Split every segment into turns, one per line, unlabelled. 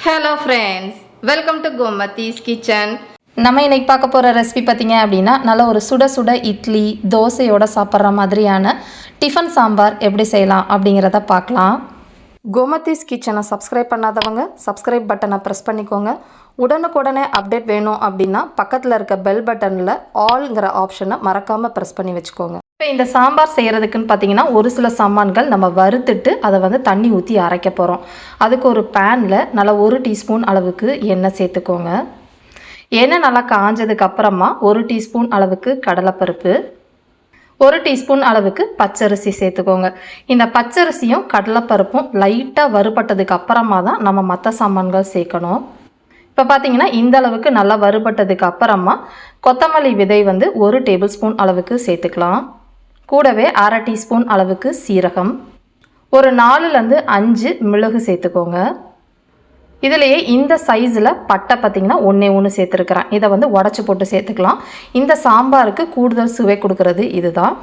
Hello friends, welcome to Gomathi's kitchen.
நம்ம இன்னைக்கு பார்க்க போகிற ரெசிபி பார்த்தீங்க அப்படின்னா நல்ல ஒரு சுட சுட இட்லி தோசையோட சாப்பிட்ற மாதிரியான டிஃபன் சாம்பார் எப்படி செய்யலாம் அப்படிங்கிறத பார்க்கலாம். கோமதிஸ் கிச்சனை சப்ஸ்கிரைப் பண்ணாதவங்க சப்ஸ்கிரைப் பட்டனை ப்ரெஸ் பண்ணிக்கோங்க. உடனுக்குடனே அப்டேட் வேணும் அப்படின்னா பக்கத்தில் இருக்க பெல் பட்டனில் ஆல்ங்கிற ஆப்ஷனை மறக்காமல் ப்ரெஸ் பண்ணி வச்சுக்கோங்க. இப்போ இந்த சாம்பார் செய்கிறதுக்குன்னு பார்த்தீங்கன்னா ஒரு சில சாமான்கள் நம்ம வறுத்துட்டு அதை தண்ணி ஊற்றி அரைக்க போகிறோம். அதுக்கு ஒரு பேனில் நல்லா 1 டீஸ்பூன் அளவுக்கு எண்ணெய் சேர்த்துக்கோங்க. எண்ணெய் நல்லா காஞ்சதுக்கு அப்புறமா 1 டீஸ்பூன் அளவுக்கு கடலைப்பருப்பு, 1 டீஸ்பூன் அளவுக்கு பச்சரிசி சேர்த்துக்கோங்க. இந்த பச்சரிசியும் கடலைப்பருப்பும் லைட்டாக வறுபட்டதுக்கு அப்புறமா தான் நம்ம மற்ற சாமான்கள் சேர்க்கணும். இப்போ பார்த்தீங்கன்னா இந்த அளவுக்கு நல்லா வறுபட்டதுக்கு அப்புறமா கொத்தமல்லி விதை 1 டேபிள் ஸ்பூன் அளவுக்கு சேர்த்துக்கலாம். கூடவே 1/2 டீஸ்பூன் அளவுக்கு சீரகம், ஒரு 4லேருந்து 5 மிளகு சேர்த்துக்கோங்க. இதிலேயே இந்த சைஸில் பட்டை பார்த்திங்கன்னா 1 சேர்த்துருக்குறேன். இதை உடச்சி போட்டு சேர்த்துக்கலாம். இந்த சாம்பாருக்கு கூடுதல் சுவை கொடுக்கறது இதுதான்.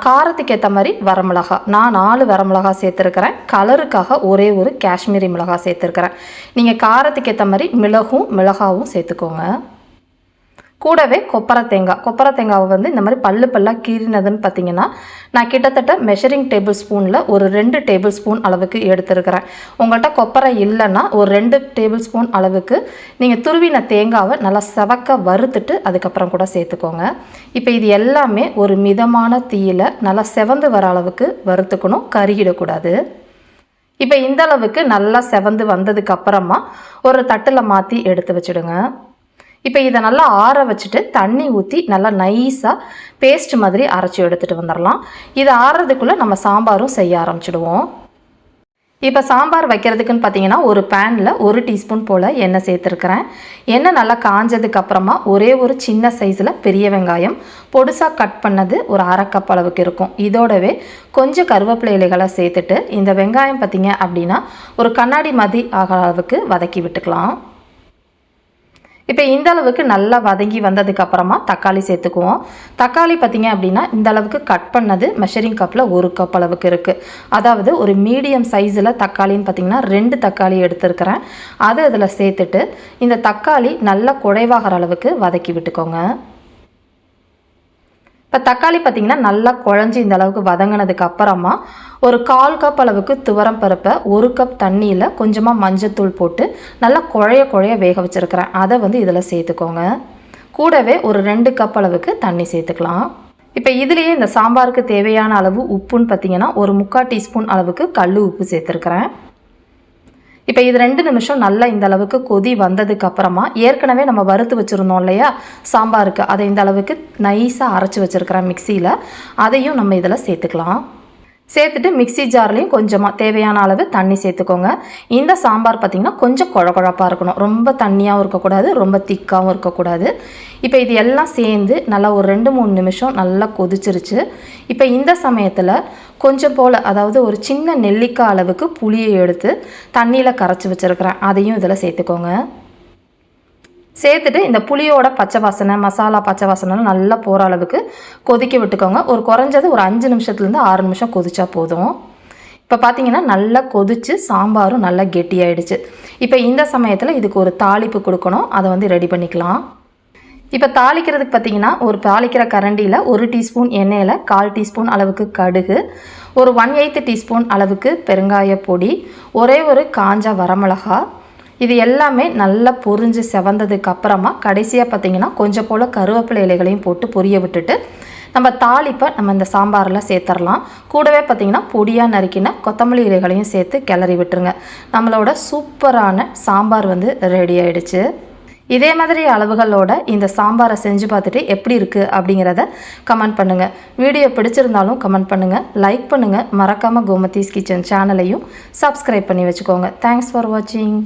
காரத்துக்கு ஏற்ற மாதிரி வரமிளகா, நான் 4 வரமிளகா சேர்த்துருக்கிறேன். கலருக்காக ஒரே ஒரு காஷ்மீரி மிளகா சேர்த்துருக்கிறேன். நீங்கள் காரத்துக்கு ஏற்ற மாதிரி மிளகாவும் சேர்த்துக்கோங்க. கூடவே கொப்பரை தேங்காவை இந்த மாதிரி பல்லாக கீறினதுன்னு பார்த்தீங்கன்னா நான் கிட்டத்தட்ட மெஷரிங் டேபிள் ஸ்பூனில் ஒரு 2 டேபிள் ஸ்பூன் அளவுக்கு எடுத்துருக்கிறேன். உங்கள்கிட்ட கொப்பரை இல்லைன்னா ஒரு 2 டேபிள் ஸ்பூன் அளவுக்கு நீங்கள் துருவின தேங்காவை நல்லா செவக்க வறுத்துட்டு அதுக்கப்புறம் கூட சேர்த்துக்கோங்க. இப்போ இது எல்லாமே ஒரு மிதமான தீயில் நல்லா செவந்து வர அளவுக்கு வறுத்துக்கணும், கருகிடக்கூடாது. இப்போ இந்த அளவுக்கு நல்லா செவந்து வந்ததுக்கு அப்புறமா ஒரு தட்டில் மாற்றி எடுத்து வச்சுடுங்க. இப்போ இதை நல்லா ஆற வச்சுட்டு தண்ணி ஊற்றி நல்லா நைஸாக பேஸ்ட் மாதிரி அரைச்சி எடுத்துகிட்டு வந்துடலாம். இது ஆறுறதுக்குள்ளே நம்ம சாம்பாரும் செய்ய ஆரம்பிச்சிடுவோம். இப்போ சாம்பார் வைக்கிறதுக்குன்னு பார்த்தீங்கன்னா ஒரு பேனில் 1 டீஸ்பூன் போல் எண்ணெய் சேர்த்துருக்கிறேன். எண்ணெய் நல்லா காஞ்சதுக்கு அப்புறமா ஒரே ஒரு சின்ன சைஸில் பெரிய வெங்காயம் பொடுசாக கட் பண்ணது ஒரு 1/2 கப் அளவுக்கு இருக்கும். இதோடவே கொஞ்சம் கருவேப்பிலை இலைகளை சேர்த்துட்டு இந்த வெங்காயம் பார்த்தீங்க அப்படின்னா ஒரு கண்ணாடி மாதிரி ஆகிற அளவுக்கு வதக்கி விட்டுக்கலாம். இப்போ இந்த அளவுக்கு நல்லா வதங்கி வந்ததுக்கு அப்புறமா தக்காளி சேர்த்துக்குவோம். தக்காளி பார்த்திங்க அப்படின்னா இந்த அளவுக்கு கட் பண்ணது மெஷரிங் கப்பில் 1 கப் அளவுக்கு இருக்குது. அதாவது ஒரு மீடியம் சைஸில் தக்காளின்னு பார்த்திங்கன்னா 2 தக்காளி எடுத்துருக்கிறேன். அது அதில் சேர்த்துட்டு இந்த தக்காளி நல்லா குழைவாகிற அளவுக்கு வதக்கி விட்டுக்கோங்க. இப்போ தக்காளி பார்த்திங்கன்னா நல்லா குழஞ்சி இந்த அளவுக்கு வதங்கினதுக்கு அப்புறமா ஒரு 1/4 கப் அளவுக்கு துவரம் பருப்பை 1 கப் தண்ணியில் கொஞ்சமாக மஞ்சத்தூள் போட்டு நல்லா குழைய வேக வச்சுருக்கிறேன். அதை இதில் சேர்த்துக்கோங்க. கூடவே ஒரு 2 கப் அளவுக்கு தண்ணி சேர்த்துக்கலாம். இப்போ இதுலேயே இந்த சாம்பாருக்கு தேவையான அளவு உப்புன்னு பார்த்திங்கன்னா ஒரு 3/4 டீஸ்பூன் அளவுக்கு கல் உப்பு சேர்த்துருக்குறேன். இப்போ இது 2 நிமிஷம் நல்லா இந்த அளவுக்கு கொதி வந்ததுக்கு அப்புறமா ஏற்கனவே நம்ம வறுத்து வச்சுருந்தோம் இல்லையா சாம்பாருக்கு, அதை இந்த அளவுக்கு நைஸாக அரைச்சி வச்சுருக்கிறேன் மிக்சியில். அதையும் நம்ம இதில் சேர்த்துக்கலாம். சேர்த்துட்டு மிக்சி ஜார்லேயும் கொஞ்சமாக தேவையான அளவு தண்ணி சேர்த்துக்கோங்க. இந்த சாம்பார் பார்த்திங்கன்னா கொஞ்சம் குழப்பாக இருக்கணும், ரொம்ப தண்ணியாகவும் இருக்கக்கூடாது, ரொம்ப திக்காகவும் இருக்கக்கூடாது. இப்போ இது எல்லாம் சேர்ந்து நல்லா ஒரு 2-3 நிமிஷம் நல்லா கொதிச்சிருச்சு. இப்போ இந்த சமயத்தில் கொஞ்சம் போல், அதாவது ஒரு சின்ன நெல்லிக்காய் அளவுக்கு புளியை எடுத்து தண்ணியில் கரைச்சி வச்சுருக்கிறேன். அதையும் இதில் சேர்த்துக்கோங்க. சேர்த்துட்டு இந்த புளியோட பச்சை வாசனை, மசாலா பச்சை வாசனை நல்லா போகிற அளவுக்கு கொதிக்க விட்டுக்கோங்க. ஒரு குறைஞ்சது ஒரு 5 நிமிஷத்துலேருந்து 6 நிமிஷம் கொதிச்சா போதும். இப்போ பார்த்தீங்கன்னா நல்லா கொதிச்சு சாம்பாரும் நல்லா கெட்டியாயிடுச்சு. இப்போ இந்த சமயத்தில் இதுக்கு ஒரு தாளிப்பு கொடுக்கணும், அதை ரெடி பண்ணிக்கலாம். இப்போ தாளிக்கிறதுக்கு பார்த்தீங்கன்னா ஒரு தாளிக்கிற கரண்டியில் 1 டீஸ்பூன் எண்ணெயில் 1/4 டீஸ்பூன் அளவுக்கு கடுகு, ஒரு 1/8 டீஸ்பூன் அளவுக்கு பெருங்காய பொடி, ஒரே ஒரு காஞ்ச வரமிளகா, இது எல்லாமே நல்லா பொரிஞ்சு செவந்ததுக்கு அப்புறமா கடைசியாக பார்த்திங்கன்னா கொஞ்சம் போல் கருவேப்பிலை இலைகளையும் போட்டு பொரிய விட்டுட்டு நம்ம தாளிப்பை நம்ம இந்த சாம்பாரில் சேர்த்துடலாம். கூடவே பார்த்திங்கன்னா பொடியாக நறுக்கின கொத்தமல்லி இலைகளையும் சேர்த்து கிளறி விட்டுருங்க. நம்மளோட சூப்பரான சாம்பார் ரெடி ஆகிடுச்சு. இதே மாதிரி அளவுகளோட இந்த சாம்பாரை செஞ்சு பார்த்துட்டு எப்படி இருக்குது அப்படிங்கிறத கமெண்ட் பண்ணுங்கள். வீடியோ பிடிச்சிருந்தாலும் கமெண்ட் பண்ணுங்கள், லைக் பண்ணுங்கள். மறக்காமல் கோமதிஸ் கிச்சன் சேனலையும் சப்ஸ்கிரைப் பண்ணி வச்சுக்கோங்க. தேங்க்ஸ் ஃபார் வாட்சிங்.